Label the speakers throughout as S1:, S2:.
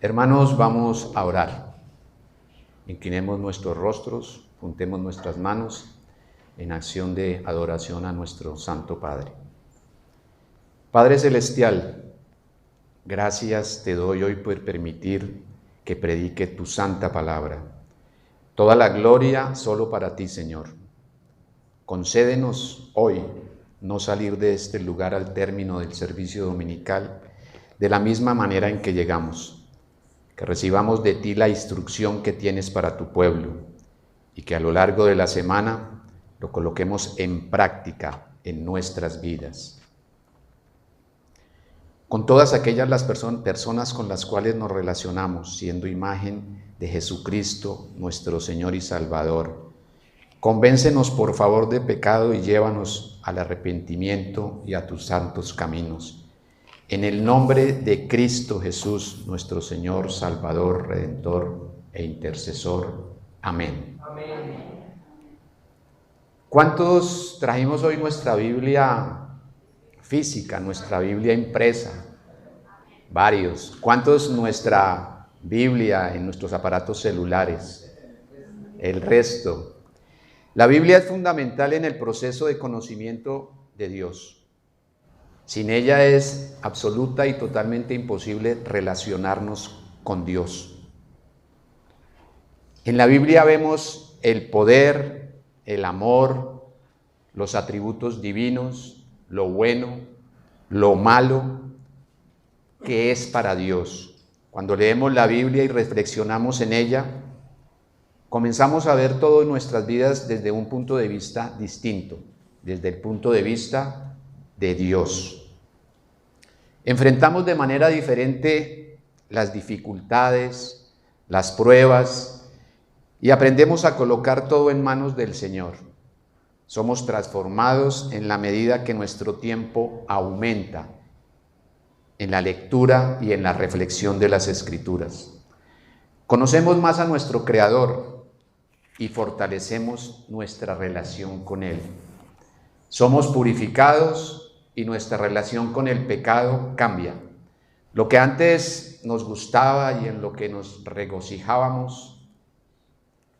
S1: Hermanos, vamos a orar. Inclinemos nuestros rostros, juntemos nuestras manos en acción de adoración a nuestro Santo Padre. Padre Celestial, gracias te doy hoy por permitir que predique tu santa palabra. Toda la gloria solo para ti, Señor. Concédenos hoy no salir de este lugar al término del servicio dominical de la misma manera en que llegamos. Que recibamos de ti la instrucción que tienes para tu pueblo y que a lo largo de la semana lo coloquemos en práctica en nuestras vidas. Con todas aquellas las personas con las cuales nos relacionamos, siendo imagen de Jesucristo, nuestro Señor y Salvador, convéncenos por favor de pecado y llévanos al arrepentimiento y a tus santos caminos. En el nombre de Cristo Jesús, nuestro Señor, Salvador, Redentor e Intercesor. Amén. Amén. ¿Cuántos trajimos hoy nuestra Biblia física, nuestra Biblia impresa? Varios. ¿Cuántos nuestra Biblia en nuestros aparatos celulares? El resto. La Biblia es fundamental en el proceso de conocimiento de Dios. Sin ella es absoluta y totalmente imposible relacionarnos con Dios. En la Biblia vemos el poder, el amor, los atributos divinos, lo bueno, lo malo que es para Dios. Cuando leemos la Biblia y reflexionamos en ella, comenzamos a ver todo en nuestras vidas desde un punto de vista distinto, desde el punto de vista de Dios. Enfrentamos de manera diferente las dificultades, las pruebas y aprendemos a colocar todo en manos del Señor. Somos transformados en la medida que nuestro tiempo aumenta en la lectura y en la reflexión de las Escrituras. Conocemos más a nuestro Creador y fortalecemos nuestra relación con Él. Somos purificados y nuestra relación con el pecado cambia. Lo que antes nos gustaba y en lo que nos regocijábamos,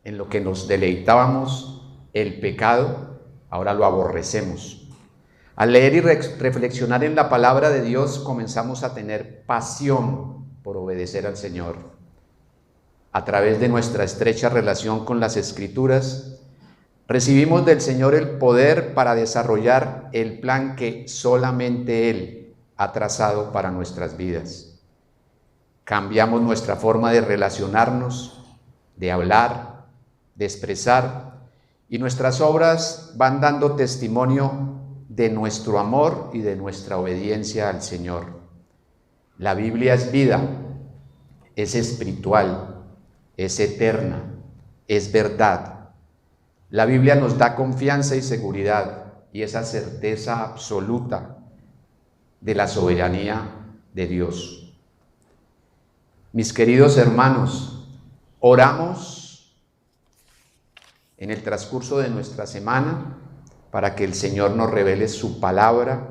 S1: en lo que nos deleitábamos, el pecado, ahora lo aborrecemos. Al leer y reflexionar en la palabra de Dios, comenzamos a tener pasión por obedecer al Señor. A través de nuestra estrecha relación con las Escrituras, recibimos del Señor el poder para desarrollar el plan que solamente Él ha trazado para nuestras vidas. Cambiamos nuestra forma de relacionarnos, de hablar, de expresar, y nuestras obras van dando testimonio de nuestro amor y de nuestra obediencia al Señor. La Biblia es vida, es espiritual, es eterna, es verdad. La Biblia nos da confianza y seguridad y esa certeza absoluta de la soberanía de Dios. Mis queridos hermanos, oramos en el transcurso de nuestra semana para que el Señor nos revele su palabra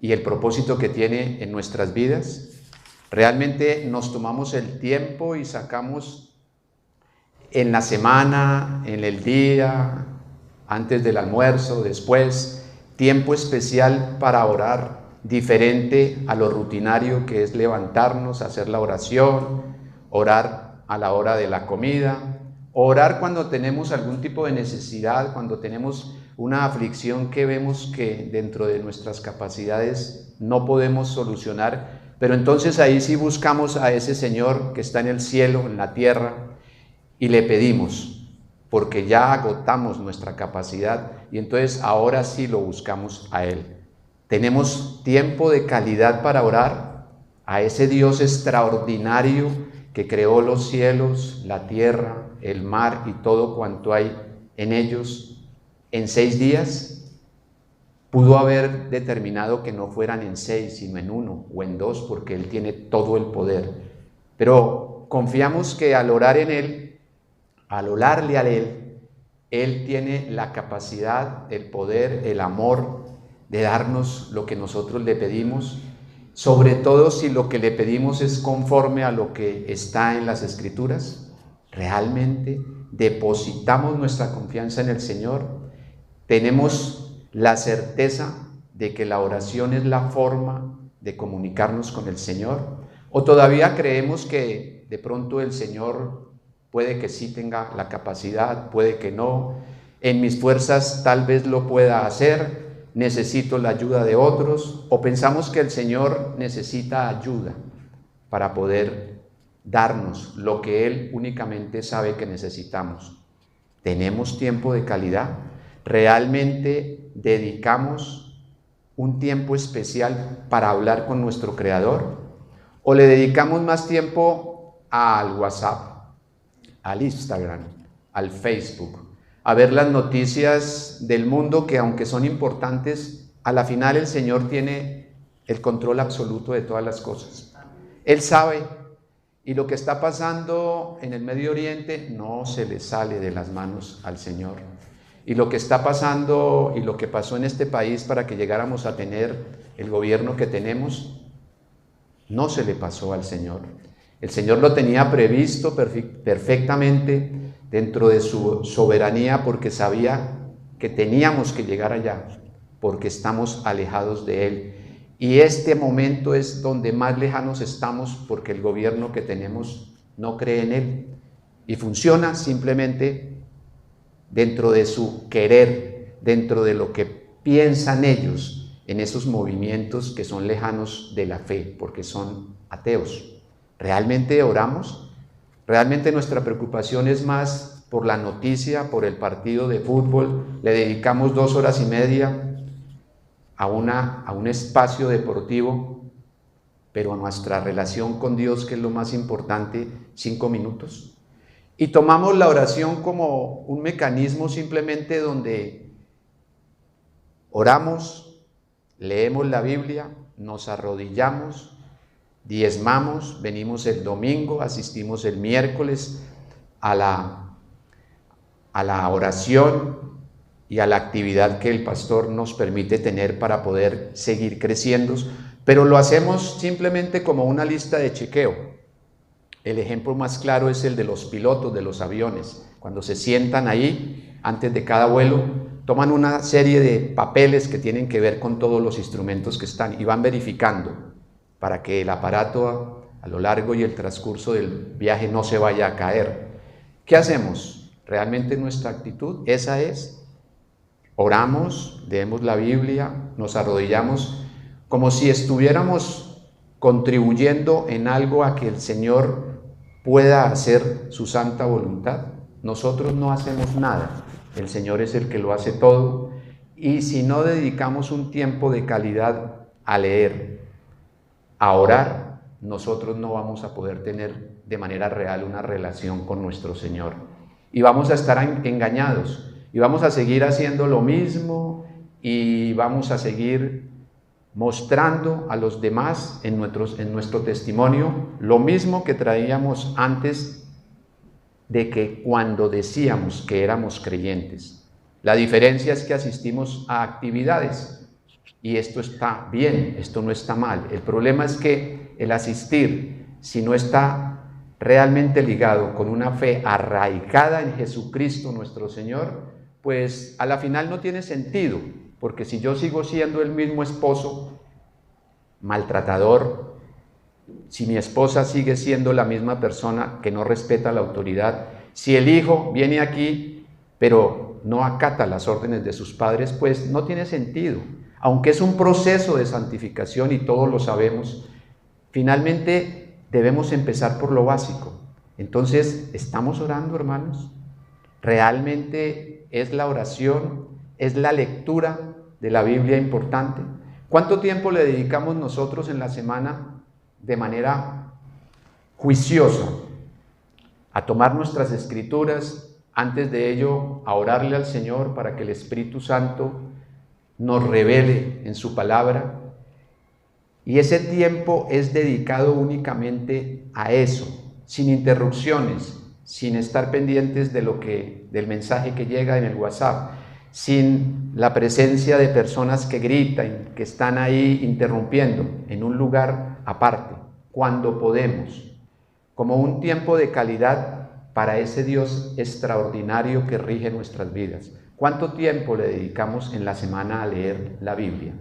S1: y el propósito que tiene en nuestras vidas. Realmente nos tomamos el tiempo y sacamos en la semana, en el día, antes del almuerzo, después, tiempo especial para orar, diferente a lo rutinario que es levantarnos, hacer la oración, orar a la hora de la comida, orar cuando tenemos algún tipo de necesidad, cuando tenemos una aflicción que vemos que dentro de nuestras capacidades no podemos solucionar, pero entonces ahí sí buscamos a ese Señor que está en el cielo, en la tierra, y le pedimos, porque ya agotamos nuestra capacidad y entonces ahora sí lo buscamos a Él. Tenemos tiempo de calidad para orar a ese Dios extraordinario que creó los cielos, la tierra, el mar y todo cuanto hay en ellos en 6 días. Pudo haber determinado que no fueran en 6, sino en 1 o en 2, porque Él tiene todo el poder. Pero confiamos que al orar en Él, al orarle a Él tiene la capacidad, el poder, el amor de darnos lo que nosotros le pedimos sobre todo si lo que le pedimos es conforme a lo que está en las Escrituras. ¿Realmente depositamos nuestra confianza en el Señor? ¿Tenemos la certeza de que la oración es la forma de comunicarnos con el Señor? ¿O todavía creemos que de pronto el Señor puede que sí tenga la capacidad, puede que no, en mis fuerzas tal vez lo pueda hacer, necesito la ayuda de otros? ¿O pensamos que el Señor necesita ayuda para poder darnos lo que Él únicamente sabe que necesitamos? ¿Tenemos tiempo de calidad? ¿Realmente dedicamos un tiempo especial para hablar con nuestro Creador? ¿O le dedicamos más tiempo al WhatsApp, al Instagram, al Facebook, a ver las noticias del mundo que, aunque son importantes, a la final el Señor tiene el control absoluto de todas las cosas? Él sabe, y lo que está pasando en el Medio Oriente no se le sale de las manos al Señor. Y lo que está pasando y lo que pasó en este país para que llegáramos a tener el gobierno que tenemos, no se le pasó al Señor. El Señor lo tenía previsto perfectamente dentro de su soberanía, porque sabía que teníamos que llegar allá, porque estamos alejados de Él. Y este momento es donde más lejanos estamos, porque el gobierno que tenemos no cree en Él y funciona simplemente dentro de su querer, dentro de lo que piensan ellos, en esos movimientos que son lejanos de la fe, porque son ateos. ¿Realmente oramos? ¿Realmente nuestra preocupación es más por la noticia, por el partido de fútbol? ¿Le dedicamos 2 horas y media a un espacio deportivo, pero a nuestra relación con Dios, que es lo más importante, 5 minutos? Y tomamos la oración como un mecanismo simplemente donde oramos, leemos la Biblia, nos arrodillamos, diezmamos, venimos el domingo, asistimos el miércoles a la oración y a la actividad que el pastor nos permite tener para poder seguir creciendo, pero lo hacemos simplemente como una lista de chequeo. El ejemplo más claro es el de los pilotos de los aviones. Cuando se sientan ahí, antes de cada vuelo, toman una serie de papeles que tienen que ver con todos los instrumentos que están y van verificando para que el aparato a lo largo y el transcurso del viaje no se vaya a caer. ¿Qué hacemos? ¿Realmente nuestra actitud esa es? Oramos, leemos la Biblia, nos arrodillamos como si estuviéramos contribuyendo en algo a que el Señor pueda hacer su santa voluntad. Nosotros no hacemos nada, el Señor es el que lo hace todo. Y si no dedicamos un tiempo de calidad a leer, a orar, nosotros no vamos a poder tener de manera real una relación con nuestro Señor. Y vamos a estar engañados, y vamos a seguir haciendo lo mismo, y vamos a seguir mostrando a los demás en nuestro testimonio lo mismo que traíamos antes de que cuando decíamos que éramos creyentes. La diferencia es que asistimos a actividades, y esto está bien, esto no está mal. El problema es que el asistir, si no está realmente ligado con una fe arraigada en Jesucristo nuestro Señor, pues a la final no tiene sentido, porque si yo sigo siendo el mismo esposo maltratador, si mi esposa sigue siendo la misma persona que no respeta la autoridad, si el hijo viene aquí pero no acata las órdenes de sus padres, pues no tiene sentido. Aunque es un proceso de santificación y todos lo sabemos, finalmente debemos empezar por lo básico. Entonces, ¿estamos orando, hermanos? ¿Realmente es la oración, es la lectura de la Biblia importante? ¿Cuánto tiempo le dedicamos nosotros en la semana de manera juiciosa a tomar nuestras escrituras, antes de ello a orarle al Señor para que el Espíritu Santo nos revele en su palabra? Y ese tiempo es dedicado únicamente a eso, sin interrupciones, sin estar pendientes del mensaje que llega en el WhatsApp, sin la presencia de personas que gritan, que están ahí interrumpiendo, en un lugar aparte, cuando podemos, como un tiempo de calidad para ese Dios extraordinario que rige nuestras vidas. ¿Cuánto tiempo le dedicamos en la semana a leer la Biblia?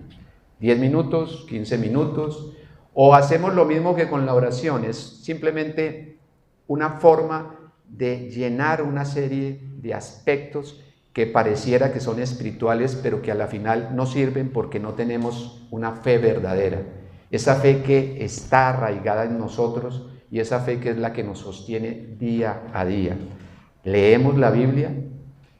S1: ¿10 minutos? ¿15 minutos? ¿O hacemos lo mismo que con la oración? Es simplemente una forma de llenar una serie de aspectos que pareciera que son espirituales, pero que a la final no sirven porque no tenemos una fe verdadera. Esa fe que está arraigada en nosotros y esa fe que es la que nos sostiene día a día. Leemos la Biblia,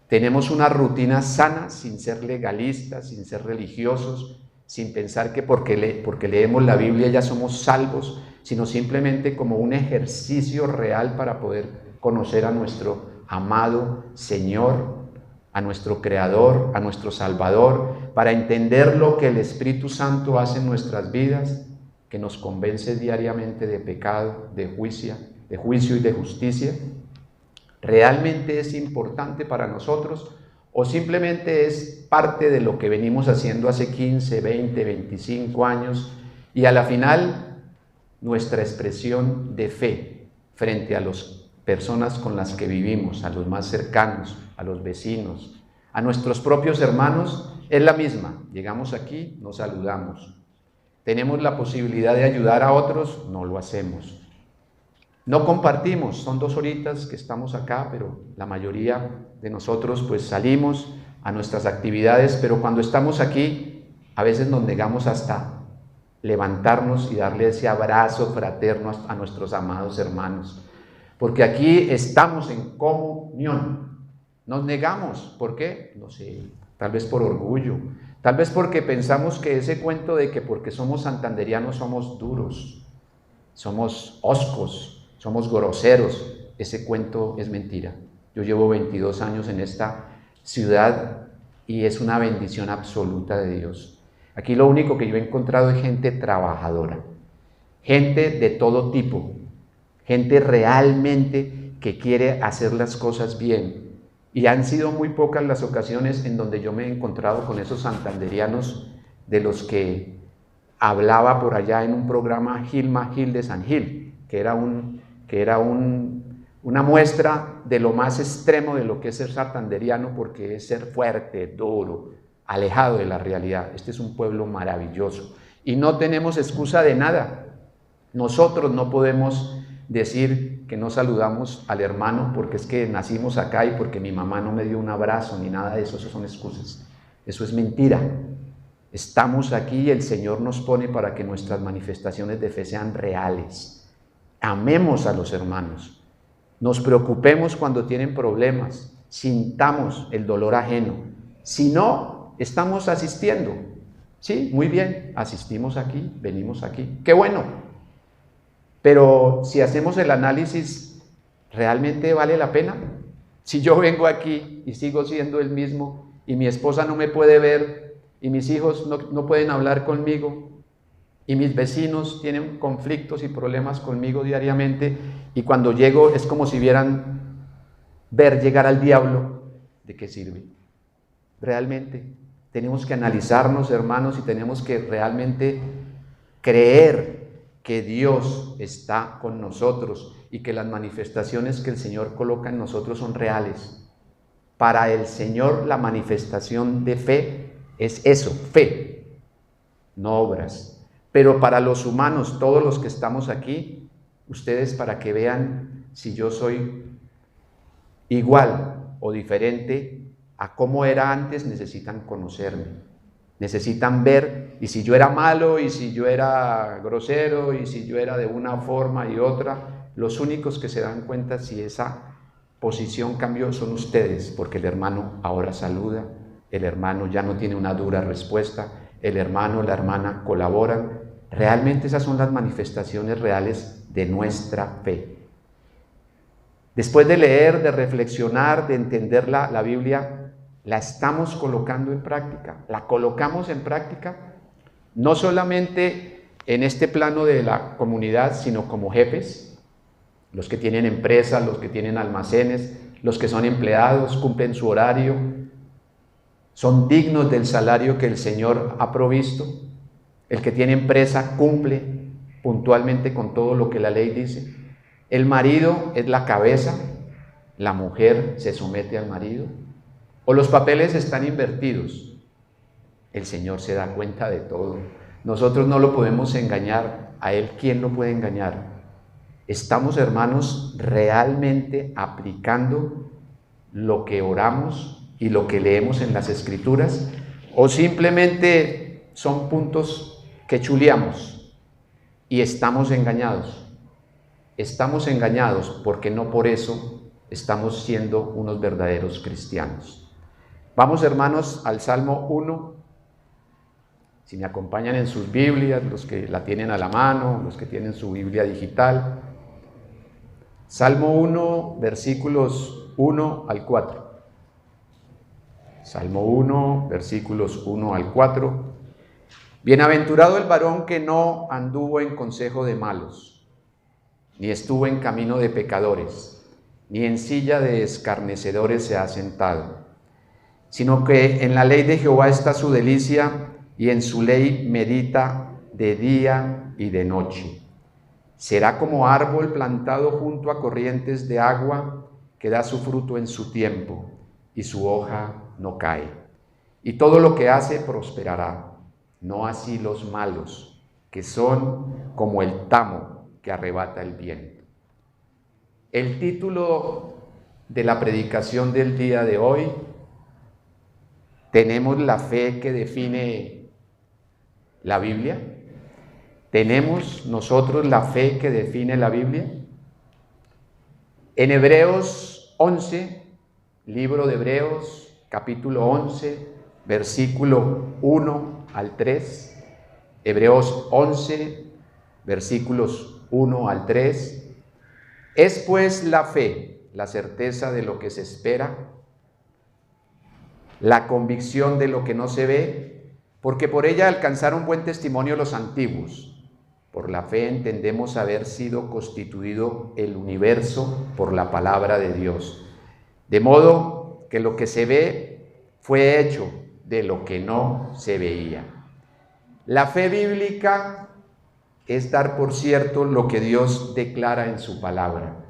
S1: tenemos una rutina sana, sin ser legalistas, sin ser religiosos, sin pensar que porque leemos la Biblia ya somos salvos, sino simplemente como un ejercicio real para poder conocer a nuestro amado Señor, a nuestro Creador, a nuestro Salvador, para entender lo que el Espíritu Santo hace en nuestras vidas, que nos convence diariamente de pecado, de juicio y de justicia. ¿Realmente es importante para nosotros o simplemente es parte de lo que venimos haciendo hace 15, 20, 25 años y a la final nuestra expresión de fe frente a las personas con las que vivimos, a los más cercanos, a los vecinos, a nuestros propios hermanos, es la misma? Llegamos aquí, nos saludamos. Tenemos la posibilidad de ayudar a otros, no lo hacemos. No compartimos, son 2 horitas que estamos acá, pero la mayoría de nosotros pues salimos a nuestras actividades, pero cuando estamos aquí a veces nos negamos hasta levantarnos y darle ese abrazo fraterno a nuestros amados hermanos, porque aquí estamos en comunión. Nos negamos, ¿por qué? No sé, tal vez por orgullo, tal vez porque pensamos que ese cuento de que porque somos santanderianos somos duros, somos hoscos, somos groseros, ese cuento es mentira. Yo llevo 22 años en esta ciudad y es una bendición absoluta de Dios. Aquí lo único que yo he encontrado es gente trabajadora, gente de todo tipo, gente realmente que quiere hacer las cosas bien. Y han sido muy pocas las ocasiones en donde yo me he encontrado con esos santanderianos de los que hablaba por allá en un programa Gilma Gil de San Gil, que era una muestra de lo más extremo de lo que es ser santanderiano, porque es ser fuerte, duro, alejado de la realidad. Este es un pueblo maravilloso y no tenemos excusa de nada. Nosotros no podemos decir que no saludamos al hermano porque es que nacimos acá y porque mi mamá no me dio un abrazo ni nada de eso. Eso son excusas, eso es mentira. Estamos aquí y el Señor nos pone para que nuestras manifestaciones de fe sean reales. Amemos a los hermanos, nos preocupemos cuando tienen problemas, sintamos el dolor ajeno. Si no, estamos asistiendo. Sí, muy bien, asistimos aquí, venimos aquí, qué bueno. Pero si hacemos el análisis, ¿realmente vale la pena? Si yo vengo aquí y sigo siendo el mismo y mi esposa no me puede ver y mis hijos no pueden hablar conmigo, y mis vecinos tienen conflictos y problemas conmigo diariamente, y cuando llego es como si vieran ver llegar al diablo, ¿de qué sirve? Realmente tenemos que analizarnos, hermanos, y tenemos que realmente creer que Dios está con nosotros y que las manifestaciones que el Señor coloca en nosotros son reales. Para el Señor la manifestación de fe es eso, fe, no obras. Pero para los humanos, todos los que estamos aquí, ustedes para que vean si yo soy igual o diferente a cómo era antes, necesitan conocerme, necesitan ver, y si yo era malo, y si yo era grosero, y si yo era de una forma y otra, los únicos que se dan cuenta si esa posición cambió son ustedes, porque el hermano ahora saluda, el hermano ya no tiene una dura respuesta, el hermano, la hermana colaboran. Realmente esas son las manifestaciones reales de nuestra fe. Después de leer, de reflexionar, de entender la Biblia, ¿la estamos colocando en práctica? ¿La colocamos en práctica? No solamente en este plano de la comunidad, sino como jefes, los que tienen empresas, los que tienen almacenes, los que son empleados, cumplen su horario. ¿Son dignos del salario que el Señor ha provisto? El que tiene empresa cumple puntualmente con todo lo que la ley dice. El marido es la cabeza, la mujer se somete al marido. ¿O los papeles están invertidos? El Señor se da cuenta de todo. Nosotros no lo podemos engañar. A Él, ¿quién lo puede engañar? ¿Estamos, hermanos, realmente aplicando lo que oramos y lo que leemos en las Escrituras? ¿O simplemente son puntos que chuleamos y estamos engañados? Estamos engañados porque no por eso estamos siendo unos verdaderos cristianos. Vamos, hermanos, al Salmo 1. Si me acompañan en sus Biblias, los que la tienen a la mano, los que tienen su Biblia digital. Salmo 1, versículos 1 al 4. Salmo 1, versículos 1 al 4. Bienaventurado el varón que no anduvo en consejo de malos, ni estuvo en camino de pecadores, ni en silla de escarnecedores se ha sentado, sino que en la ley de Jehová está su delicia, y en su ley medita de día y de noche. Será como árbol plantado junto a corrientes de agua, que da su fruto en su tiempo, y su hoja no cae. Y todo lo que hace prosperará. No así los malos, que son como el tamo que arrebata el viento. El título de la predicación del día de hoy: ¿tenemos la fe que define la Biblia? ¿Tenemos nosotros la fe que define la Biblia? En Hebreos 11, libro de Hebreos, capítulo 11, versículo 1 al 3. Hebreos 11, versículos 1 al 3. Es pues la fe, la certeza de lo que se espera, la convicción de lo que no se ve, porque por ella alcanzaron buen testimonio los antiguos. Por la fe entendemos haber sido constituido el universo por la palabra de Dios, de modo que lo que se ve fue hecho de lo que no se veía. La fe bíblica es dar por cierto lo que Dios declara en su palabra,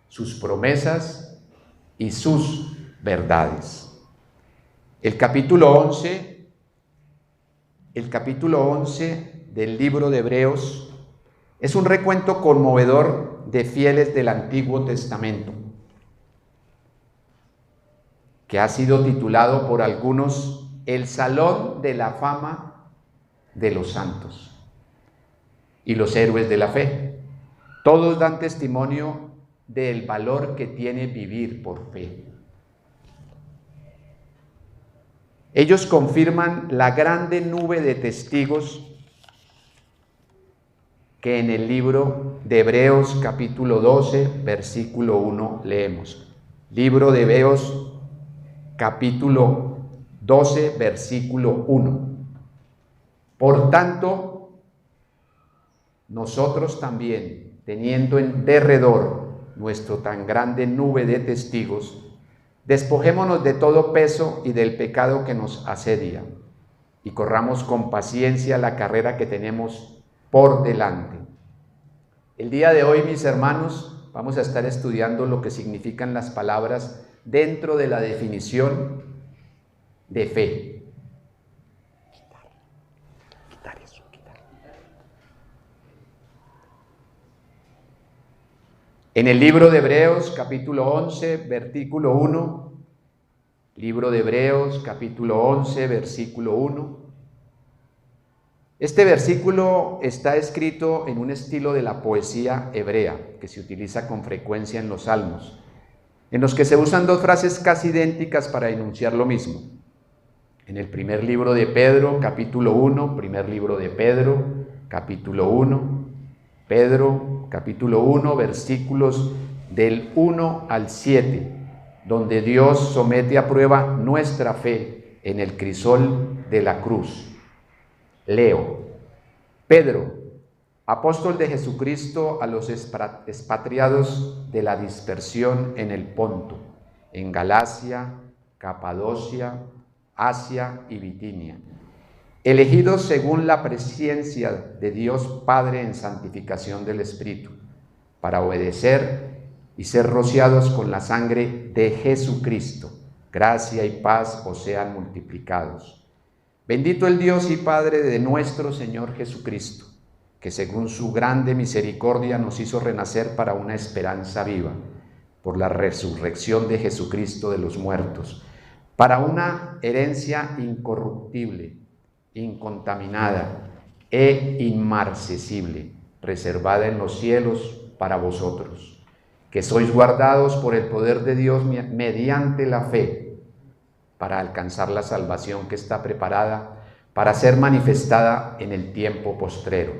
S1: sus promesas y sus verdades. El capítulo 11 del libro de Hebreos es un recuento conmovedor de fieles del Antiguo Testamento, que ha sido titulado por algunos el Salón de la Fama de los Santos y los héroes de la fe. Todos dan testimonio del valor que tiene vivir por fe. Ellos confirman la grande nube de testigos que en el libro de Hebreos capítulo 12, versículo 1 leemos. Libro de Hebreos capítulo 12, versículo 1. Por tanto, nosotros también, teniendo en derredor nuestro tan grande nube de testigos, despojémonos de todo peso y del pecado que nos asedia, y corramos con paciencia la carrera que tenemos por delante. El día de hoy, mis hermanos, vamos a estar estudiando lo que significan las palabras dentro de la definición de fe. En el libro de Hebreos, capítulo 11, versículo 1, libro de Hebreos, capítulo 11, versículo 1. Este versículo está escrito en un estilo de la poesía hebrea, que se utiliza con frecuencia en los salmos, en los que se usan dos frases casi idénticas para enunciar lo mismo. En el primer libro de Pedro, capítulo 1, primer libro de Pedro, capítulo 1, Pedro, capítulo 1, versículos del 1 al 7, donde Dios somete a prueba nuestra fe en el crisol de la cruz. Leo: Pedro, apóstol de Jesucristo, a los expatriados de la dispersión en el Ponto, en Galacia, Capadocia, Asia y Bitinia, elegidos según la presciencia de Dios Padre en santificación del Espíritu, para obedecer y ser rociados con la sangre de Jesucristo. Gracia y paz os sean multiplicados. Bendito el Dios y Padre de nuestro Señor Jesucristo, que según su grande misericordia nos hizo renacer para una esperanza viva, por la resurrección de Jesucristo de los muertos, para una herencia incorruptible, incontaminada e inmarcesible, reservada en los cielos para vosotros, que sois guardados por el poder de Dios mediante la fe, para alcanzar la salvación que está preparada para ser manifestada en el tiempo postrero,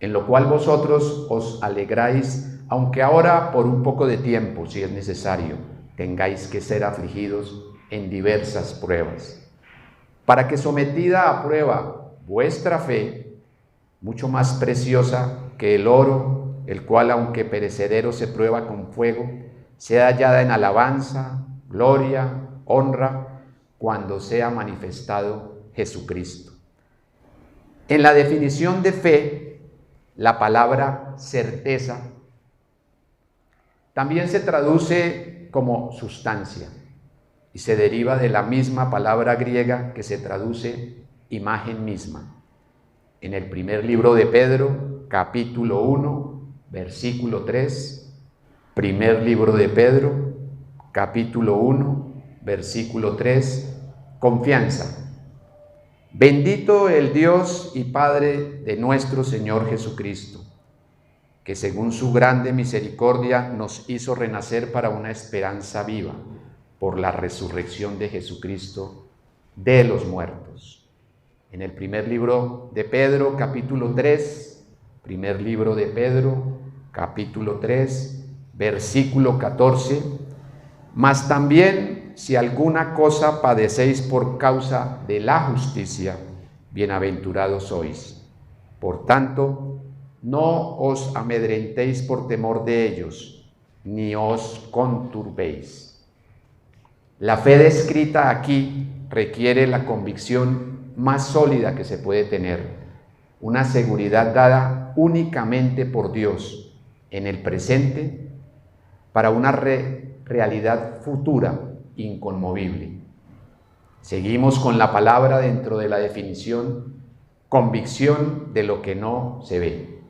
S1: en lo cual vosotros os alegráis, aunque ahora por un poco de tiempo, si es necesario, tengáis que ser afligidos en diversas pruebas, para que sometida a prueba vuestra fe, mucho más preciosa que el oro, el cual aunque perecedero se prueba con fuego, sea hallada en alabanza, gloria, honra, cuando sea manifestado Jesucristo. En la definición de fe, la palabra certeza también se traduce como sustancia y se deriva de la misma palabra griega que se traduce imagen misma. En el primer libro de Pedro, capítulo 1, versículo 3, primer libro de Pedro, capítulo 1, versículo 3, confianza. Bendito el Dios y Padre de nuestro Señor Jesucristo, que según su grande misericordia nos hizo renacer para una esperanza viva, por la resurrección de Jesucristo de los muertos. En el primer libro de Pedro, capítulo 3, primer libro de Pedro, capítulo 3, versículo 14, mas también si alguna cosa padecéis por causa de la justicia, bienaventurados sois. Por tanto, no os amedrentéis por temor de ellos, ni os conturbéis. La fe descrita aquí requiere la convicción más sólida que se puede tener, una seguridad dada únicamente por Dios en el presente para una realidad futura inconmovible. Seguimos con la palabra dentro de la definición, convicción de lo que no se ve.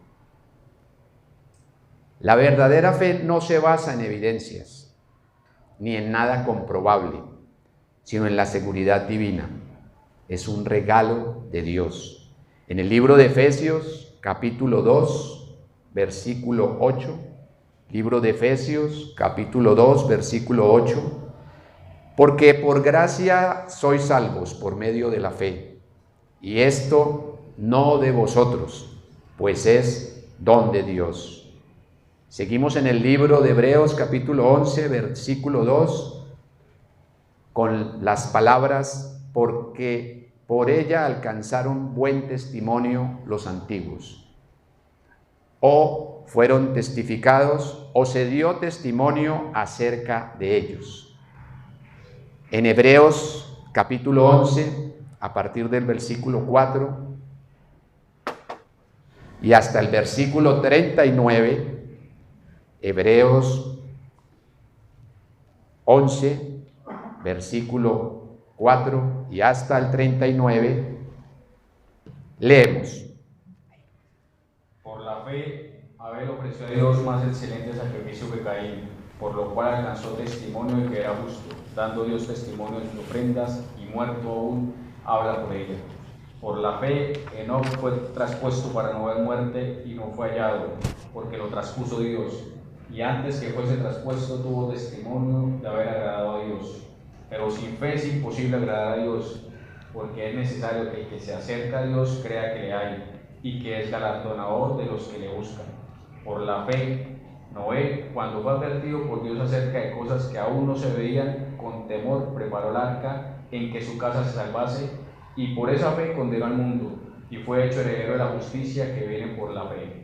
S1: La verdadera fe no se basa en evidencias, ni en nada comprobable, sino en la seguridad divina. Es un regalo de Dios. En el libro de Efesios, capítulo 2, versículo 8, libro de Efesios, capítulo 2, versículo 8, porque por gracia sois salvos por medio de la fe, y esto no de vosotros, pues es don de Dios. Seguimos en el libro de Hebreos, capítulo 11, versículo 2, con las palabras, porque por ella alcanzaron buen testimonio los antiguos. O fueron testificados, o se dio testimonio acerca de ellos. En Hebreos, capítulo 11, a partir del versículo 4 y hasta el versículo 39, Hebreos 11, versículo 4 y hasta el 39, leemos.
S2: Por la fe, Abel ofreció a Dios más excelente sacrificio que Caín, por lo cual alcanzó testimonio de que era justo, dando Dios testimonio de sus ofrendas, y muerto aún habla por ella. Por la fe, Enoc fue traspuesto para no ver muerte y no fue hallado, porque lo traspuso Dios, y antes que fuese traspuesto tuvo testimonio de haber agradado a Dios. Pero sin fe es imposible agradar a Dios, porque es necesario que el que se acerca a Dios crea que le hay, y que es galardonador de los que le buscan. Por la fe, Noé, cuando fue advertido por Dios acerca de cosas que aún no se veían, con temor preparó el arca en que su casa se salvase, y por esa fe condenó al mundo, y fue hecho heredero de la justicia que viene por la fe.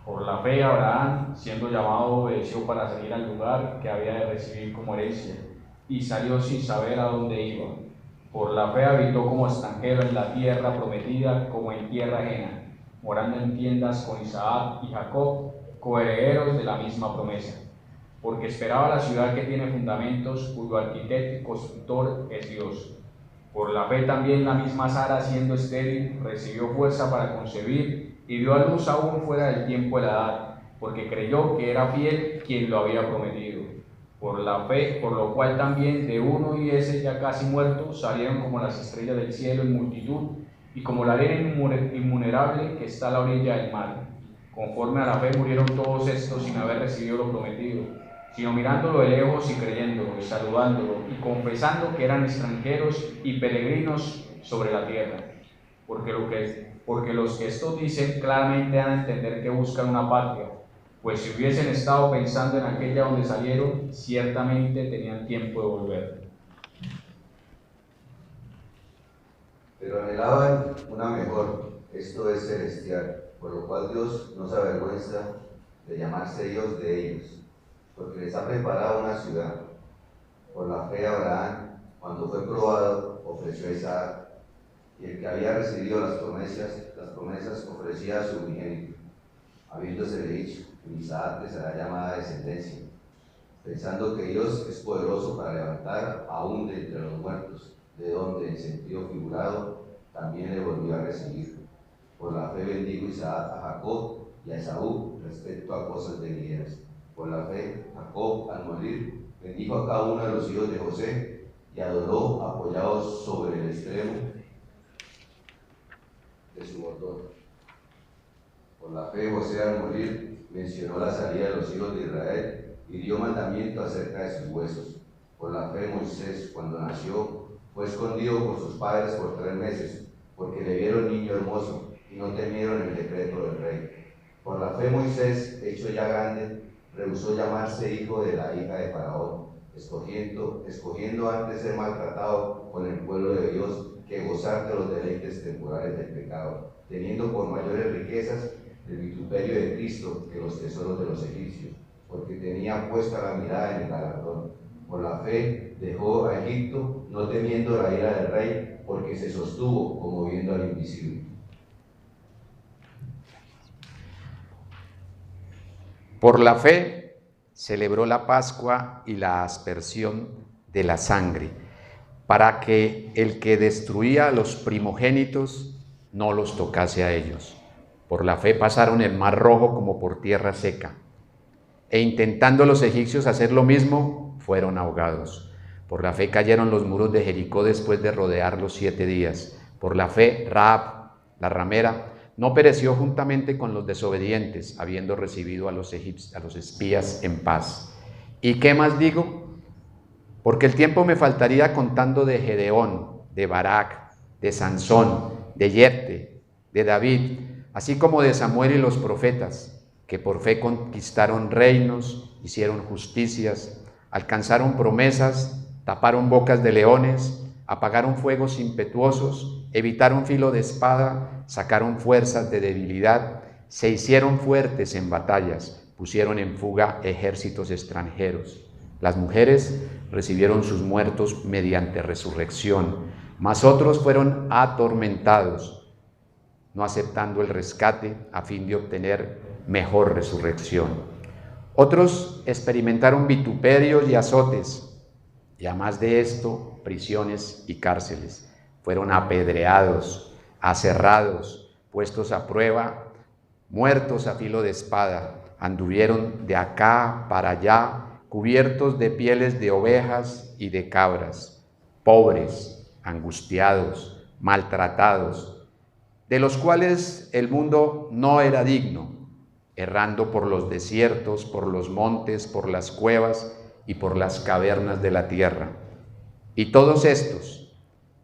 S2: Por la fe, Abraham, siendo llamado, obedeció para salir al lugar que había de recibir como herencia, y salió sin saber a dónde iba. Por la fe habitó como extranjero en la tierra prometida como en tierra ajena, morando en tiendas con Isaac y Jacob, coherederos de la misma promesa. Porque esperaba la ciudad que tiene fundamentos, cuyo arquitecto y constructor es Dios. Por la fe también la misma Sara, siendo estéril, recibió fuerza para concebir y dio a luz aún fuera del tiempo de la edad, porque creyó que era fiel quien lo había prometido. Por la fe, por lo cual también de uno y ese ya casi muerto salieron como las estrellas del cielo en multitud y como la arena inmunerable que está a la orilla del mar. Conforme a la fe murieron todos estos sin haber recibido lo prometido, sino mirándolo de lejos y creyéndolo y saludándolo y confesando que eran extranjeros y peregrinos sobre la tierra. Porque los que esto dicen claramente dan a entender que buscan una patria, pues si hubiesen estado pensando en aquella donde salieron, ciertamente tenían tiempo de volver.
S3: Pero anhelaban una mejor, esto es celestial, por lo cual Dios no se avergüenza de llamarse Dios de ellos, porque les ha preparado una ciudad. Por la fe Abraham, cuando fue probado, ofreció a Isaac, y el que había recibido las promesas ofrecía a su unigénito, habiéndosele dicho: en Isaac te será llamada descendencia, pensando que Dios es poderoso para levantar aún de entre los muertos, de donde, en sentido figurado, también le volvió a recibir. Por la fe bendijo Isaac a Jacob y a Esaú respecto a cosas venideras. Por la fe, Jacob, al morir, bendijo a cada uno de los hijos de José y adoró apoyados sobre el extremo de su bordón. Por la fe, José, al morir, mencionó la salida de los hijos de Israel y dio mandamiento acerca de sus huesos. Por la fe, Moisés, cuando nació, fue escondido por sus padres por 3 meses, porque le vieron niño hermoso y no temieron el decreto del rey. Por la fe, Moisés, hecho ya grande, rehusó llamarse hijo de la hija de Faraón, escogiendo antes ser maltratado con el pueblo de Dios que gozar de los deleites temporales del pecado, teniendo por mayores riquezas el vituperio de Cristo que los tesoros de los egipcios, porque tenía puesta la mirada en el galardón. Por la fe dejó a Egipto, no temiendo la ira del rey, porque se sostuvo como viendo al invisible.
S1: Por la fe celebró la Pascua y la aspersión de la sangre, para que el que destruía a los primogénitos no los tocase a ellos. Por la fe pasaron el mar Rojo como por tierra seca, e intentando los egipcios hacer lo mismo, fueron ahogados. Por la fe cayeron los muros de Jericó después de rodearlos 7 días. Por la fe, Rahab, la ramera, no pereció juntamente con los desobedientes, habiendo recibido a los espías en paz. ¿Y qué más digo? Porque el tiempo me faltaría contando de Gedeón, de Barak, de Sansón, de Jefte, de David, así como de Samuel y los profetas, que por fe conquistaron reinos, hicieron justicias, alcanzaron promesas, taparon bocas de leones, apagaron fuegos impetuosos, evitaron filo de espada, sacaron fuerzas de debilidad, se hicieron fuertes en batallas, pusieron en fuga ejércitos extranjeros. Las mujeres recibieron sus muertos mediante resurrección, mas otros fueron atormentados, no aceptando el rescate a fin de obtener mejor resurrección. Otros experimentaron vituperios y azotes, y además de esto, prisiones y cárceles. Fueron apedreados, aserrados, puestos a prueba, muertos a filo de espada. Anduvieron de acá para allá, cubiertos de pieles de ovejas y de cabras, pobres, angustiados, maltratados, de los cuales el mundo no era digno, errando por los desiertos, por los montes, por las cuevas y por las cavernas de la tierra. Y todos estos,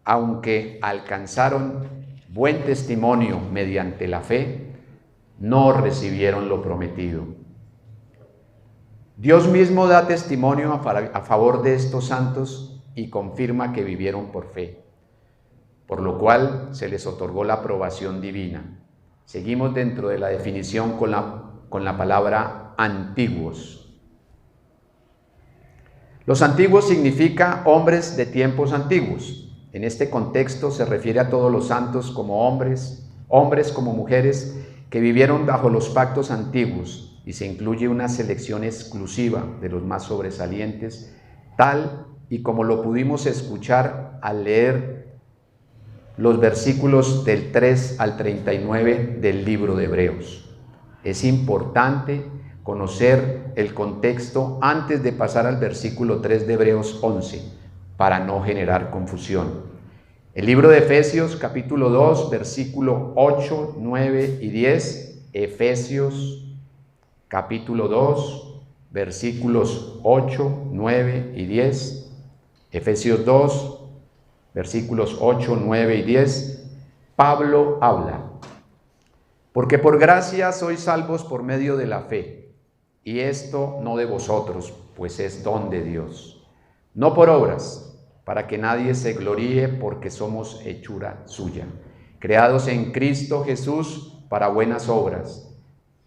S1: aunque alcanzaron buen testimonio mediante la fe, no recibieron lo prometido. Dios mismo da testimonio a favor de estos santos y confirma que vivieron por fe, por lo cual se les otorgó la aprobación divina. Seguimos dentro de la definición con la palabra antiguos. Los antiguos significa hombres de tiempos antiguos. En este contexto se refiere a todos los santos como hombres, hombres como mujeres, que vivieron bajo los pactos antiguos, y se incluye una selección exclusiva de los más sobresalientes, tal y como lo pudimos escuchar al leer los versículos del 3 al 39 del libro de Hebreos. Es importante conocer el contexto antes de pasar al versículo 3 de Hebreos 11, para no generar confusión. El libro de Efesios, capítulo 2, versículo 8, 9 y 10, Efesios, capítulo 2, versículos 8, 9 y 10, Efesios 2, versículos 8, 9 y 10, Pablo habla: porque por gracia sois salvos por medio de la fe, y esto no de vosotros, pues es don de Dios, no por obras, para que nadie se gloríe, porque somos hechura suya, creados en Cristo Jesús para buenas obras,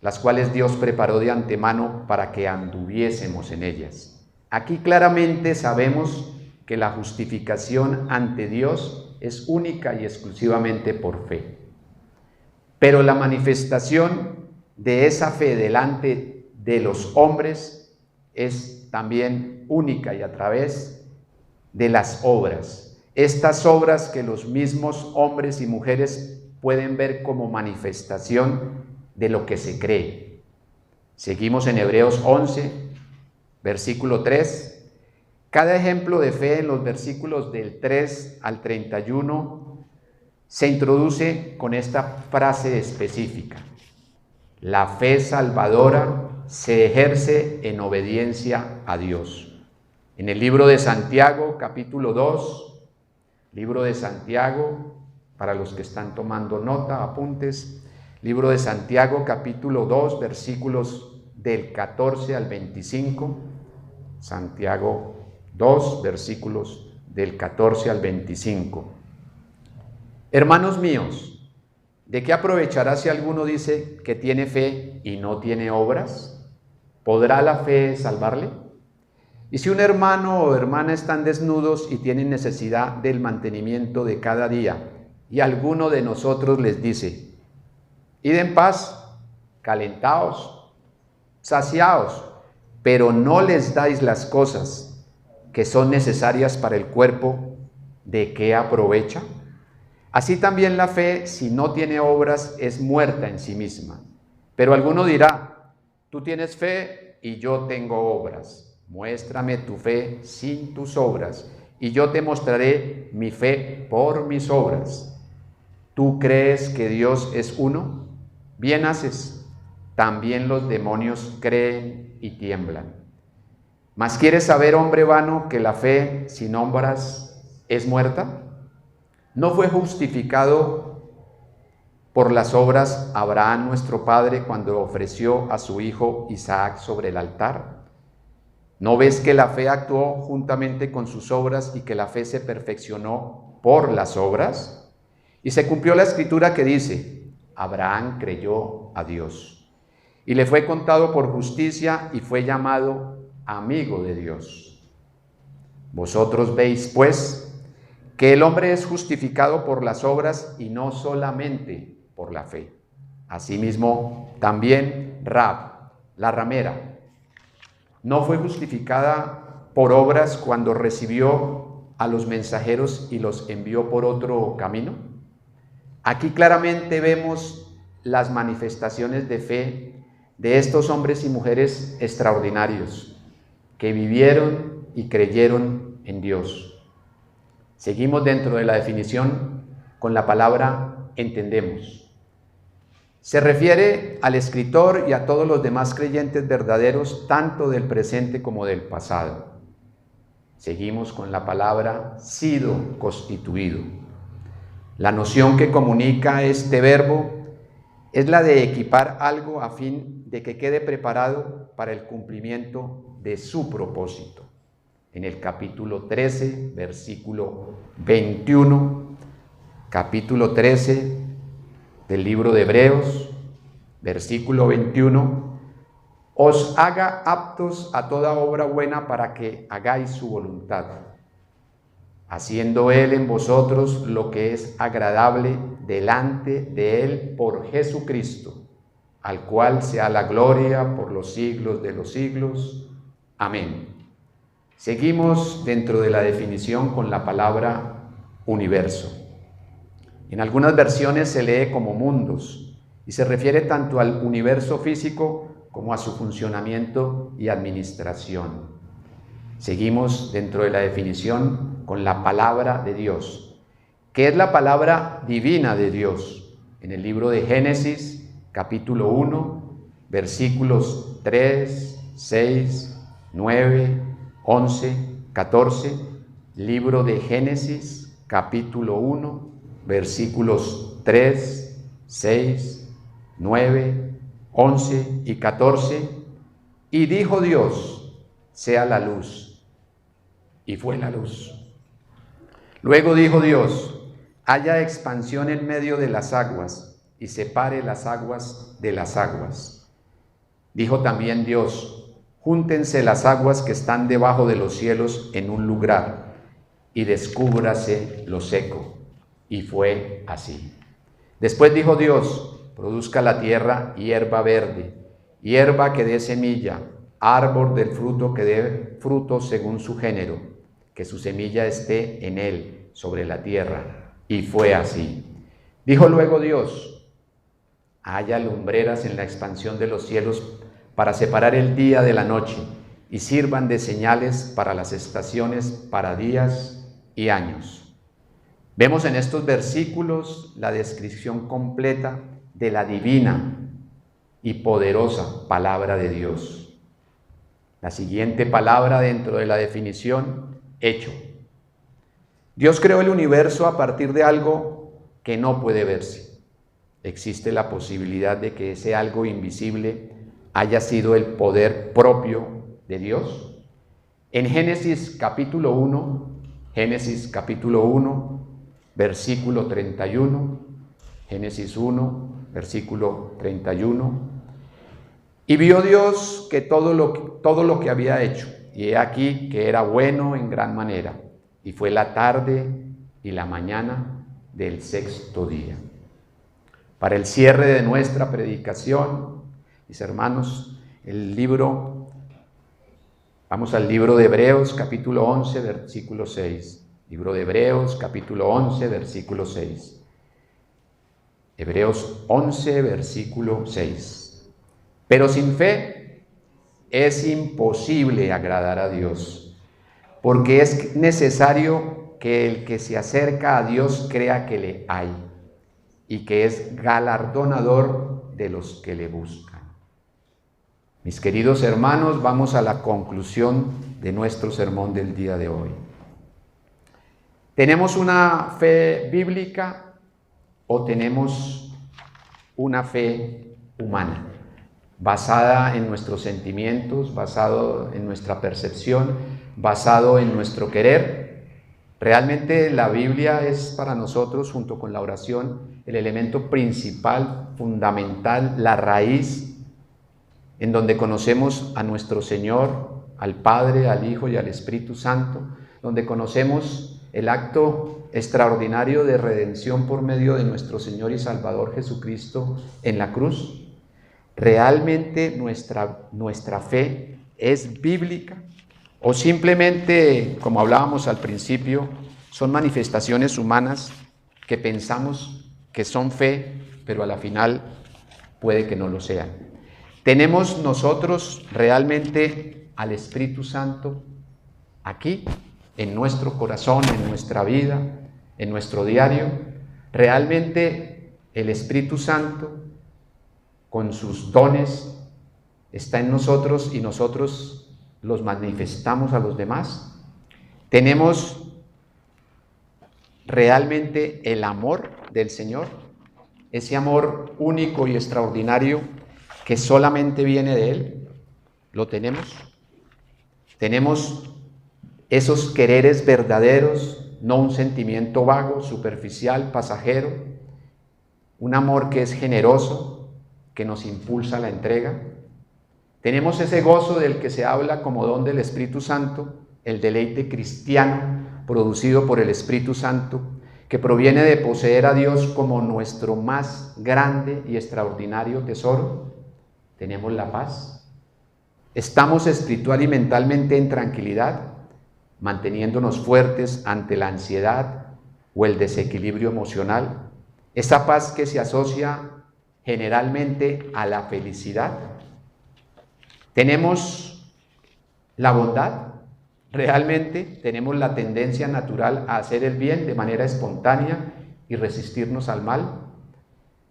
S1: las cuales Dios preparó de antemano para que anduviésemos en ellas. Aquí claramente sabemos que la justificación ante Dios es única y exclusivamente por fe. Pero la manifestación de esa fe delante de los hombres es también única y a través de las obras. Estas obras que los mismos hombres y mujeres pueden ver como manifestación de lo que se cree. Seguimos en Hebreos 11, versículo 3. Cada ejemplo de fe en los versículos del 3 al 31 se introduce con esta frase específica: la fe salvadora se ejerce en obediencia a Dios. En el libro de Santiago, capítulo 2, libro de Santiago, para los que están tomando nota, apuntes, libro de Santiago, capítulo 2, versículos del 14 al 25, Santiago 2, versículos del 14 al 25. Hermanos míos, ¿de qué aprovechará si alguno dice que tiene fe y no tiene obras? ¿Podrá la fe salvarle? Y si un hermano o hermana están desnudos y tienen necesidad del mantenimiento de cada día, y alguno de nosotros les dice: id en paz, calentaos, saciaos, pero no les dais las cosas que son necesarias para el cuerpo, ¿de qué aprovecha? Así también la fe, si no tiene obras, es muerta en sí misma. Pero alguno dirá: tú tienes fe y yo tengo obras. Muéstrame tu fe sin tus obras, y yo te mostraré mi fe por mis obras. ¿Tú crees que Dios es uno? Bien haces. También los demonios creen y tiemblan. ¿Mas quieres saber, hombre vano, que la fe sin obras es muerta? ¿No fue justificado por las obras Abraham nuestro padre cuando ofreció a su hijo Isaac sobre el altar? ¿No ves que la fe actuó juntamente con sus obras y que la fe se perfeccionó por las obras? Y se cumplió la escritura que dice: Abraham creyó a Dios, y le fue contado por justicia, y fue llamado amigo de Dios. Vosotros veis, pues, que el hombre es justificado por las obras y no solamente por la fe. Asimismo, también Rahab, la ramera, ¿no fue justificada por obras cuando recibió a los mensajeros y los envió por otro camino? Aquí claramente vemos las manifestaciones de fe de estos hombres y mujeres extraordinarios que vivieron y creyeron en Dios. Seguimos dentro de la definición con la palabra entendemos. Se refiere al escritor y a todos los demás creyentes verdaderos, tanto del presente como del pasado. Seguimos con la palabra sido constituido. La noción que comunica este verbo es la de equipar algo a fin de que quede preparado para el cumplimiento de su propósito. En el capítulo 13, versículo 21, capítulo 13 del libro de Hebreos, versículo 21, os haga aptos a toda obra buena para que hagáis su voluntad. haciendo Él en vosotros lo que es agradable delante de Él por Jesucristo, al cual sea la gloria por los siglos de los siglos. Amén. Seguimos dentro de la definición con la palabra universo. En algunas versiones se lee como mundos y se refiere tanto al universo físico como a su funcionamiento y administración. Seguimos dentro de la definición con la palabra de Dios, que es la palabra divina de Dios. En el libro de Génesis, capítulo 1, versículos 3, 6, 9, 11, 14, libro de Génesis, capítulo 1, versículos 3, 6, 9, 11 y 14. Y dijo Dios: sea la luz. Y fue la luz. Luego dijo Dios: haya expansión en medio de las aguas, y separe las aguas de las aguas. Dijo también Dios: júntense las aguas que están debajo de los cielos en un lugar, y descúbrase lo seco. Y fue así. Después dijo Dios: produzca la tierra hierba verde, hierba que dé semilla, árbol del fruto que dé fruto según su género, que su semilla esté en él, sobre la tierra. Y fue así. Dijo luego Dios: haya lumbreras en la expansión de los cielos para separar el día de la noche, y sirvan de señales para las estaciones, para días y años. Vemos en estos versículos la descripción completa de la divina y poderosa palabra de Dios. La siguiente palabra dentro de la definición: hecho. Dios creó el universo a partir de algo que no puede verse. Existe la posibilidad de que ese algo invisible haya sido el poder propio de Dios. En Génesis capítulo 1, versículo 31, Génesis 1, versículo 31, y vio Dios que todo lo que había hecho, y he aquí que era bueno en gran manera, y fue la tarde y la mañana del sexto día. Para el cierre de nuestra predicación, mis hermanos, vamos al libro de Hebreos, capítulo 11, versículo 6. Libro de Hebreos, capítulo 11, versículo 6. Hebreos 11, versículo 6. Pero sin fe es imposible agradar a Dios, porque es necesario que el que se acerca a Dios crea que le hay y que es galardonador de los que le buscan. Mis queridos hermanos, vamos a la conclusión de nuestro sermón del día de hoy. ¿Tenemos una fe bíblica o tenemos una fe humana, basada en nuestros sentimientos, basado en nuestra percepción, basado en nuestro querer? Realmente la Biblia es para nosotros, junto con la oración, el elemento principal, fundamental, la raíz, en donde conocemos a nuestro Señor, al Padre, al Hijo y al Espíritu Santo, donde conocemos el acto extraordinario de redención por medio de nuestro Señor y Salvador Jesucristo en la cruz. ¿Realmente nuestra fe es bíblica? ¿O simplemente, como hablábamos al principio, son manifestaciones humanas que pensamos que son fe, pero a la final puede que no lo sean? ¿Tenemos nosotros realmente al Espíritu Santo aquí, en nuestro corazón, en nuestra vida, en nuestro diario? ¿Realmente el Espíritu Santo, con sus dones, está en nosotros y nosotros los manifestamos a los demás? ¿Tenemos realmente el amor del Señor? Ese amor único y extraordinario que solamente viene de Él. ¿Lo tenemos? ¿Tenemos esos quereres verdaderos, no un sentimiento vago, superficial, pasajero? Un amor que es generoso, que nos impulsa a la entrega. ¿Tenemos ese gozo del que se habla como don del Espíritu Santo, el deleite cristiano producido por el Espíritu Santo, que proviene de poseer a Dios como nuestro más grande y extraordinario tesoro, tenemos la paz. Estamos espiritual y mentalmente en tranquilidad, manteniéndonos fuertes ante la ansiedad o el desequilibrio emocional. Esa paz que se asocia generalmente a la felicidad. Tenemos la bondad. Realmente tenemos la tendencia natural a hacer el bien de manera espontánea y resistirnos al mal.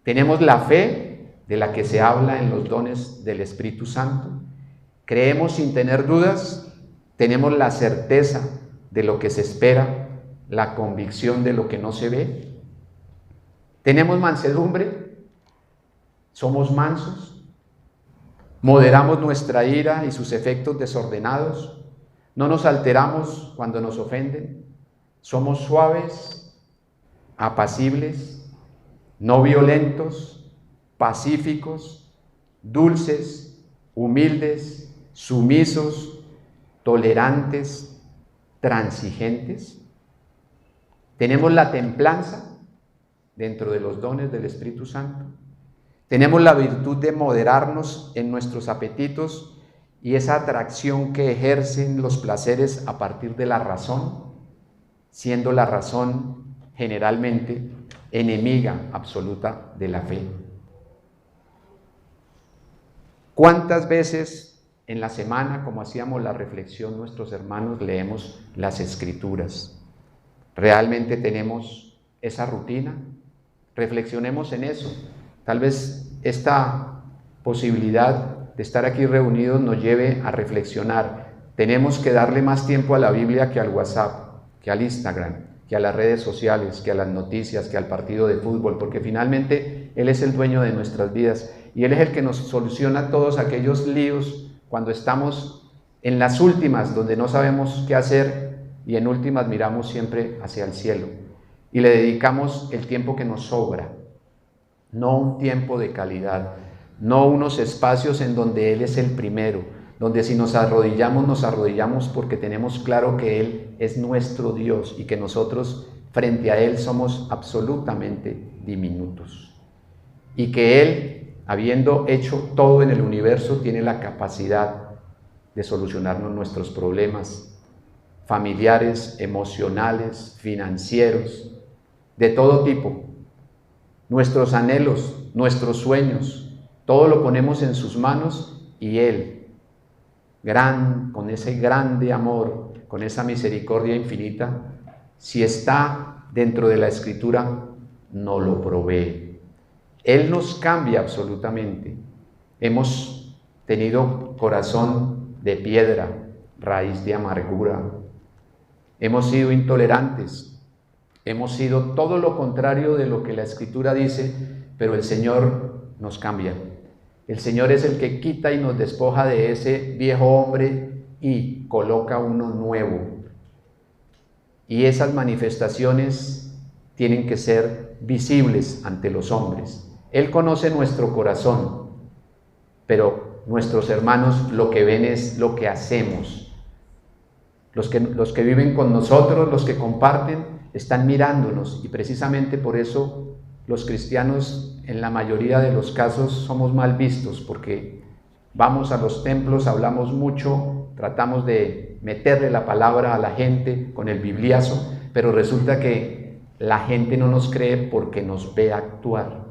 S1: Tenemos la fe de la que se habla en los dones del Espíritu Santo. Creemos sin tener dudas. Tenemos la certeza de lo que se espera, la convicción de lo que no se ve. Tenemos mansedumbre. Somos mansos. Moderamos nuestra ira y sus efectos desordenados. No nos alteramos cuando nos ofenden, somos suaves, apacibles, no violentos, pacíficos, dulces, humildes, sumisos, tolerantes, transigentes. Tenemos la templanza dentro de los dones del Espíritu Santo. Tenemos la virtud de moderarnos en nuestros apetitos y esa atracción que ejercen los placeres a partir de la razón, siendo la razón generalmente enemiga absoluta de la fe. ¿Cuántas veces en la semana, como hacíamos la reflexión nuestros hermanos, leemos las Escrituras? ¿Realmente tenemos esa rutina? Reflexionemos en eso. Tal vez esta posibilidad de estar aquí reunidos nos lleve a reflexionar. Tenemos que darle más tiempo a la Biblia que al WhatsApp, que al Instagram, que a las redes sociales, que a las noticias, que al partido de fútbol, porque finalmente Él es el dueño de nuestras vidas y Él es el que nos soluciona todos aquellos líos cuando estamos en las últimas, donde no sabemos qué hacer y en últimas miramos siempre hacia el cielo y le dedicamos el tiempo que nos sobra, no un tiempo de calidad, no unos espacios en donde Él es el primero, donde si nos arrodillamos porque tenemos claro que Él es nuestro Dios y que nosotros frente a Él somos absolutamente diminutos. Y que Él, habiendo hecho todo en el universo, tiene la capacidad de solucionarnos nuestros problemas familiares, emocionales, financieros, de todo tipo. Nuestros anhelos, nuestros sueños, todo lo ponemos en sus manos y Él, con ese grande amor, con esa misericordia infinita, si está dentro de la Escritura, nos lo provee. Él nos cambia absolutamente. Hemos tenido corazón de piedra, raíz de amargura. Hemos sido intolerantes. Hemos sido todo lo contrario de lo que la Escritura dice, pero el Señor nos cambia. El Señor es el que quita y nos despoja de ese viejo hombre y coloca uno nuevo. Y esas manifestaciones tienen que ser visibles ante los hombres. Él conoce nuestro corazón, pero nuestros hermanos lo que ven es lo que hacemos. Los que viven con nosotros, los que comparten, están mirándonos y precisamente por eso los cristianos en la mayoría de los casos somos mal vistos porque vamos a los templos, hablamos mucho, tratamos de meterle la palabra a la gente con el bibliazo, pero resulta que la gente no nos cree porque nos ve actuar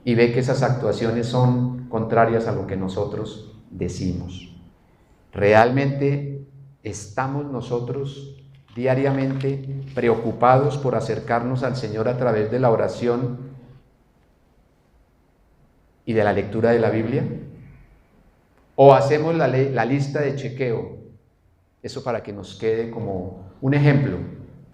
S1: y ve que esas actuaciones son contrarias a lo que nosotros decimos. ¿Realmente estamos nosotros diariamente preocupados por acercarnos al Señor a través de la oración y de la lectura de la Biblia? ¿O hacemos la lista de chequeo? Eso para que nos quede como un ejemplo.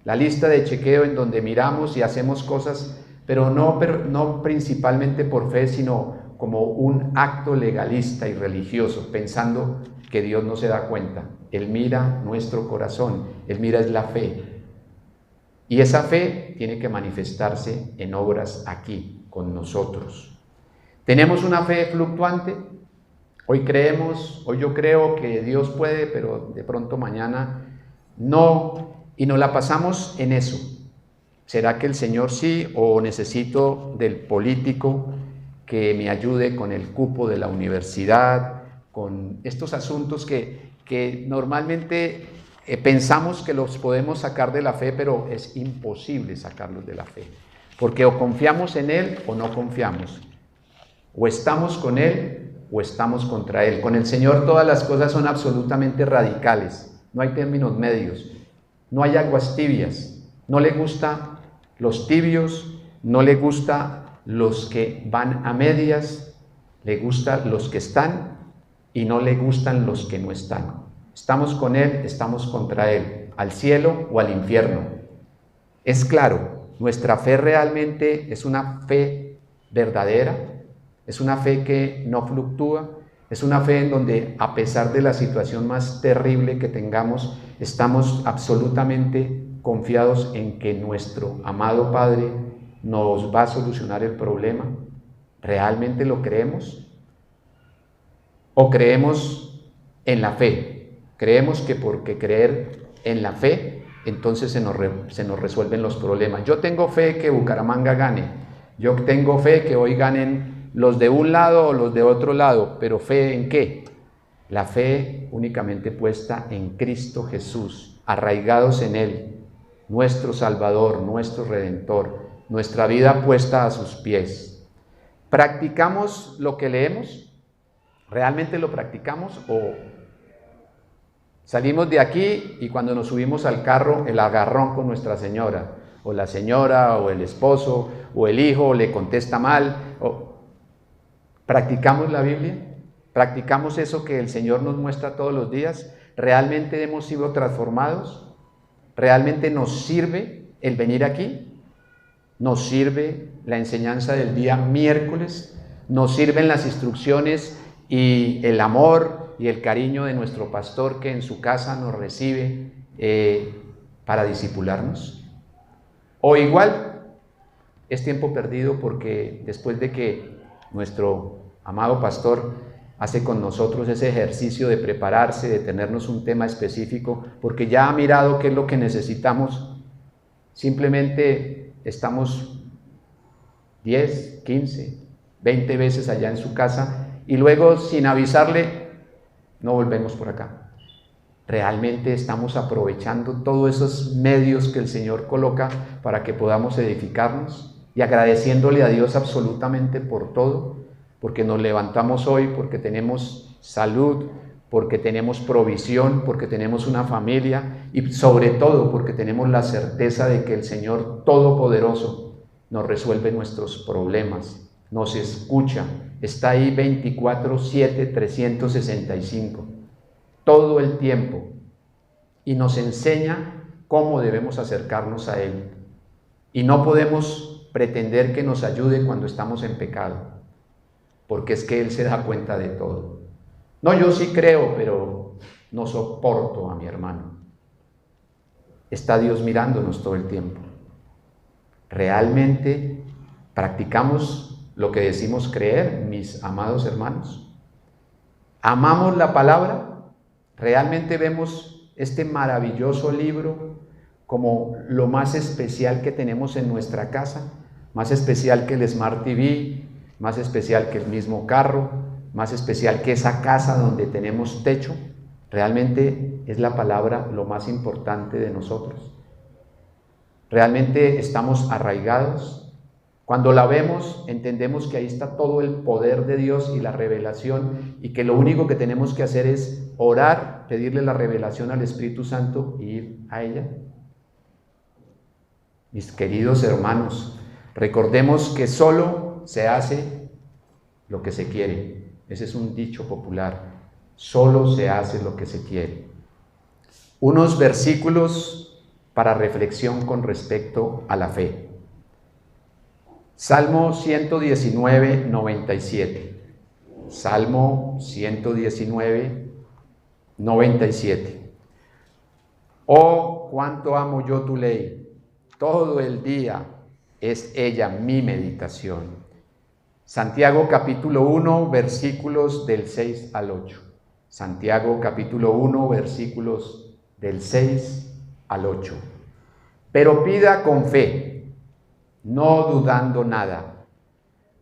S1: La lista de chequeo en donde miramos y hacemos cosas, pero no principalmente por fe, sino como un acto legalista y religioso, pensando que Dios no se da cuenta. Él mira nuestro corazón, Él mira es la fe. Y esa fe tiene que manifestarse en obras aquí, con nosotros. ¿Tenemos una fe fluctuante? Hoy yo creo que Dios puede, pero de pronto mañana no. y nos la pasamos en eso. ¿Será que el Señor sí o necesito del político que me ayude con el cupo de la universidad, con estos asuntos que normalmente pensamos que los podemos sacar de la fe, pero es imposible sacarlos de la fe? Porque o confiamos en Él o no confiamos. O estamos con Él o estamos contra Él. Con el Señor todas las cosas son absolutamente radicales. No hay términos medios. No hay aguas tibias. No le gusta los tibios, no le gusta los que van a medias, le gusta los que están y no le gustan los que no están. Estamos con Él, estamos contra Él, al cielo o al infierno. Es claro. Nuestra fe realmente es una fe verdadera, es una fe que no fluctúa, es una fe en donde a pesar de la situación más terrible que tengamos, estamos absolutamente confiados en que nuestro amado Padre nos va a solucionar el problema. ¿Realmente lo creemos? ¿O creemos en la fe? Creemos que porque creer en la fe entonces se nos resuelven los problemas. Yo tengo fe que Bucaramanga gane, yo tengo fe que hoy ganen los de un lado o los de otro lado, pero ¿fe en qué? La fe únicamente puesta en Cristo Jesús, arraigados en Él, nuestro Salvador, nuestro Redentor, nuestra vida puesta a sus pies. ¿Practicamos lo que leemos? ¿Realmente lo practicamos o salimos de aquí y cuando nos subimos al carro, el agarrón con Nuestra Señora, o la señora, o el esposo, o el hijo le contesta mal? ¿Practicamos la Biblia? ¿Practicamos eso que el Señor nos muestra todos los días? ¿Realmente hemos sido transformados? ¿Realmente nos sirve el venir aquí? ¿Nos sirve la enseñanza del día miércoles? ¿Nos sirven las instrucciones y el amor y el cariño de nuestro pastor que en su casa nos recibe para discipularnos? O igual es tiempo perdido porque después de que nuestro amado pastor hace con nosotros ese ejercicio de prepararse, de tenernos un tema específico, porque ya ha mirado qué es lo que necesitamos, simplemente estamos 10, 15, 20 veces allá en su casa y luego sin avisarle no volvemos por acá. ¿Realmente estamos aprovechando todos esos medios que el Señor coloca para que podamos edificarnos y agradeciéndole a Dios absolutamente por todo? Porque nos levantamos hoy, porque tenemos salud, porque tenemos provisión, porque tenemos una familia y sobre todo porque tenemos la certeza de que el Señor Todopoderoso nos resuelve nuestros problemas, nos escucha, está ahí 24/7, 365, todo el tiempo, y nos enseña cómo debemos acercarnos a Él. Y no podemos pretender que nos ayude cuando estamos en pecado, porque es que Él se da cuenta de todo. No, yo sí creo, pero no soporto a mi hermano. Está Dios mirándonos todo el tiempo. ¿Realmente practicamos lo que decimos creer, mis amados hermanos? ¿Amamos la palabra? ¿Realmente vemos este maravilloso libro como lo más especial que tenemos en nuestra casa? Más especial que el Smart TV, más especial que el mismo carro, más especial que esa casa donde tenemos techo. ¿Realmente es la palabra lo más importante de nosotros? ¿Realmente estamos arraigados? Cuando la vemos, entendemos que ahí está todo el poder de Dios y la revelación, y que lo único que tenemos que hacer es orar, pedirle la revelación al Espíritu Santo y ir a ella. Mis queridos hermanos, recordemos que solo se hace lo que se quiere. Ese es un dicho popular. Solo se hace lo que se quiere. Unos versículos para reflexión con respecto a la fe. Salmo 119, 97. Salmo 119, 97. Oh, cuánto amo yo tu ley. Todo el día es ella mi meditación. Santiago capítulo 1, versículos del 6 al 8. Santiago capítulo 1, versículos del 6 al 8. Pero pida con fe, no dudando nada,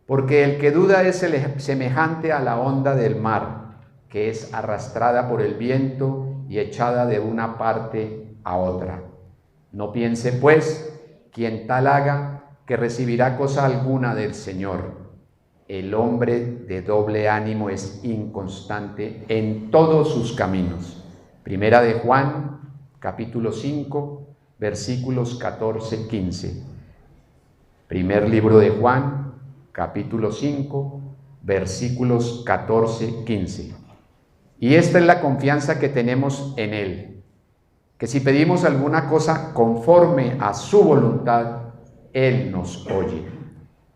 S1: porque el que duda es semejante a la onda del mar, que es arrastrada por el viento y echada de una parte a otra. No piense, pues, quien tal haga, que recibirá cosa alguna del Señor. El hombre de doble ánimo es inconstante en todos sus caminos. Primera de Juan, capítulo 5, versículos 14-15. Primer libro de Juan, capítulo 5, versículos 14-15. Y esta es la confianza que tenemos en Él, que si pedimos alguna cosa conforme a su voluntad, Él nos oye.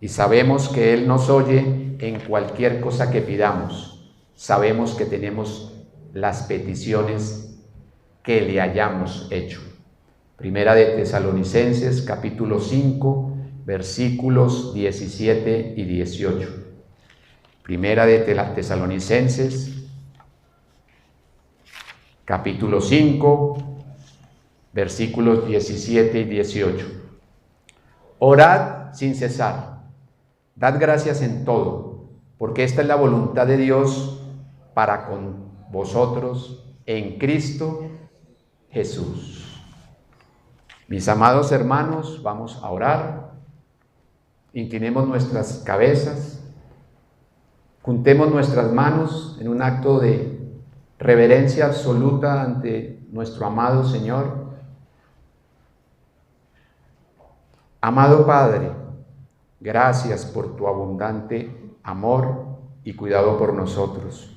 S1: Y sabemos que Él nos oye en cualquier cosa que pidamos. Sabemos que tenemos las peticiones que le hayamos hecho. Primera de Tesalonicenses, capítulo 5, versículos 17 y 18. Primera de Tesalonicenses, capítulo 5, versículos 17 y 18. Orad sin cesar, dad gracias en todo, porque esta es la voluntad de Dios para con vosotros en Cristo Jesús. Mis amados hermanos, vamos a orar. Inclinemos nuestras cabezas, juntemos nuestras manos en un acto de reverencia absoluta ante nuestro amado Señor. Amado Padre, gracias por tu abundante amor y cuidado por nosotros,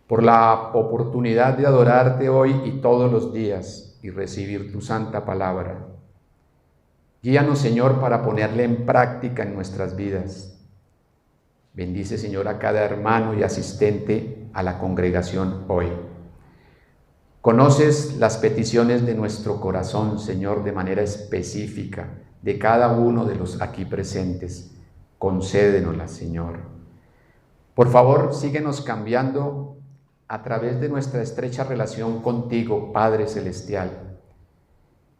S1: por la oportunidad de adorarte hoy y todos los días y recibir tu santa palabra. Guíanos, Señor, para ponerla en práctica en nuestras vidas. Bendice, Señor, a cada hermano y asistente a la congregación hoy. Conoces las peticiones de nuestro corazón, Señor, de manera específica, de cada uno de los aquí presentes. Concédenoslas, Señor. Por favor, síguenos cambiando a través de nuestra estrecha relación contigo, Padre Celestial.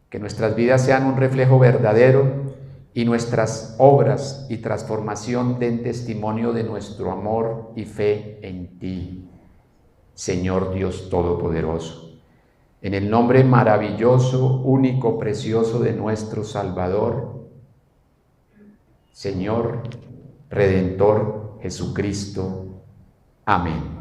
S1: Que nuestras vidas sean un reflejo verdadero y nuestras obras y transformación den testimonio de nuestro amor y fe en ti, Señor Dios Todopoderoso. En el nombre maravilloso, único, precioso de nuestro Salvador, Señor, Redentor Jesucristo. Amén.